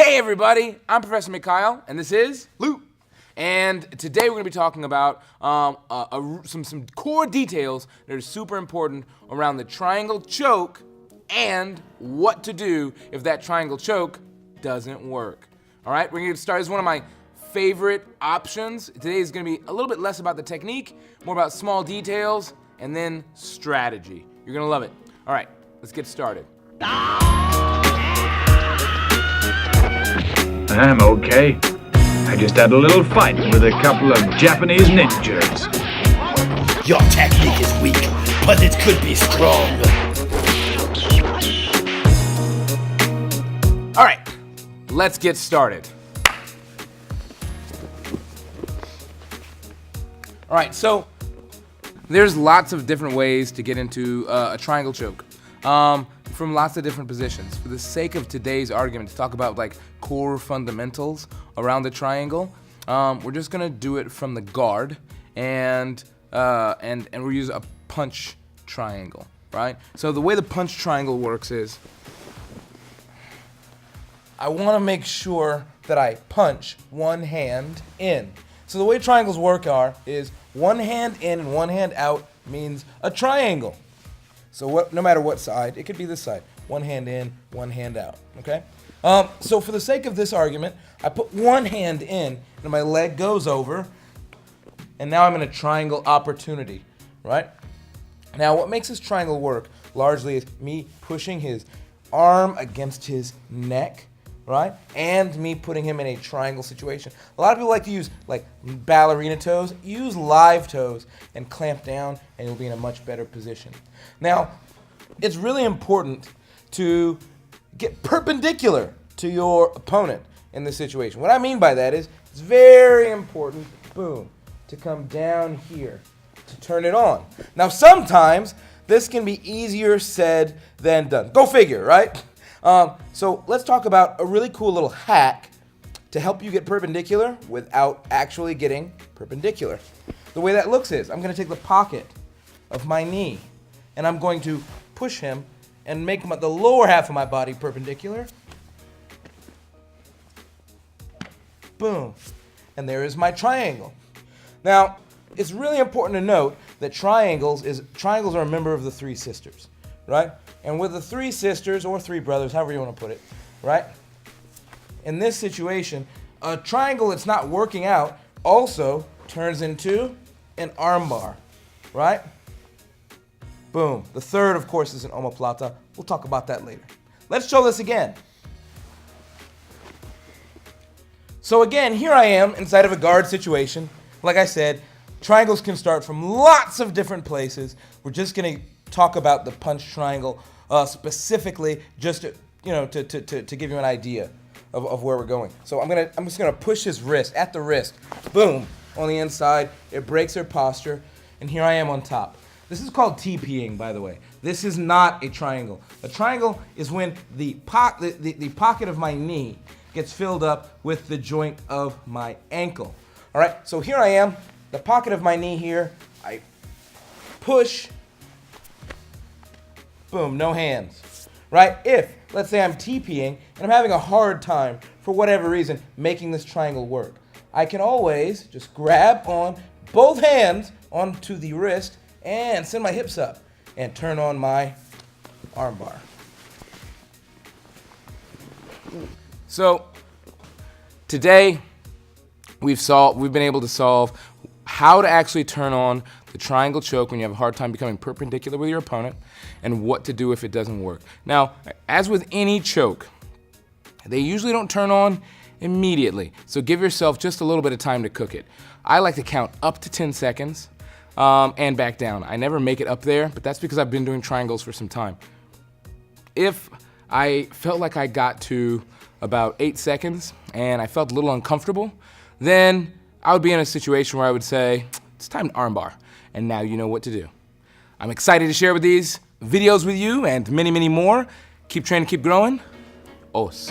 Hey everybody, I'm Professor Mikhail, and this is Lou. And today we're going to be talking about some core details that are super important around the triangle choke and what to do if that triangle choke doesn't work. All right, we're going to get started. This is one of my favorite options. Today is going to be a little bit less about the technique, more about small details, and then strategy. You're going to love it. All right, let's get started. I'm okay. I just had a little fight with a couple of Japanese ninjas. Your technique is weak, but it could be strong. All right, let's get started. All right, so there's lots of different ways to get into a triangle choke from lots of different positions. For the sake of today's argument, to talk about like core fundamentals around the triangle, we're just gonna do it from the guard and we'll use a punch triangle, right? So the way the punch triangle works is I want to make sure that I punch one hand in. So the way triangles work is one hand in and one hand out means a triangle. So no matter what side, it could be this side. One hand in, one hand out, okay? So for the sake of this argument, I put one hand in and my leg goes over, and now I'm in a triangle opportunity, right? Now what makes this triangle work largely is me pushing his arm against his neck, right? And me putting him in a triangle situation. A lot of people like to use like ballerina toes. Use live toes and clamp down and you'll be in a much better position. Now, it's really important to get perpendicular to your opponent in this situation. What I mean by that is it's very important, boom, to come down here to turn it on. Now, sometimes this can be easier said than done. Go figure, right? So let's talk about a really cool little hack to help you get perpendicular without actually getting perpendicular. The way that looks is I'm going to take the pocket of my knee and I'm going to push him and make the lower half of my body perpendicular. Boom. And there is my triangle. Now, it's really important to note that triangles are a member of the three sisters, right? And with the three sisters or three brothers, however you want to put it, right? In this situation, a triangle that's not working out also turns into an armbar, right? Boom. The third, of course, is an omoplata. We'll talk about that later. Let's show this again. So again, here I am inside of a guard situation. Like I said, triangles can start from lots of different places. We're just going to talk about the punch triangle specifically, just to give you an idea of where we're going. So I'm just gonna push his wrist at the wrist, boom, on the inside. It breaks their posture, and here I am on top. This is called TPing, by the way. This is not a triangle. A triangle is when the pocket of my knee gets filled up with the joint of my ankle. All right. So here I am, the pocket of my knee here. I push. Boom, no hands, right? If, let's say I'm TPing and I'm having a hard time, for whatever reason, making this triangle work, I can always just grab on both hands onto the wrist and send my hips up and turn on my armbar. So, today, we've been able to solve how to actually turn on the triangle choke when you have a hard time becoming perpendicular with your opponent, and what to do if it doesn't work. Now, as with any choke, they usually don't turn on immediately, so give yourself just a little bit of time to cook it. I like to count up to 10 seconds and back down. I never make it up there, but that's because I've been doing triangles for some time. If I felt like I got to about 8 seconds and I felt a little uncomfortable, then I would be in a situation where I would say, it's time to armbar, and now you know what to do. I'm excited to share these videos with you and many, many more. Keep training, keep growing. Os.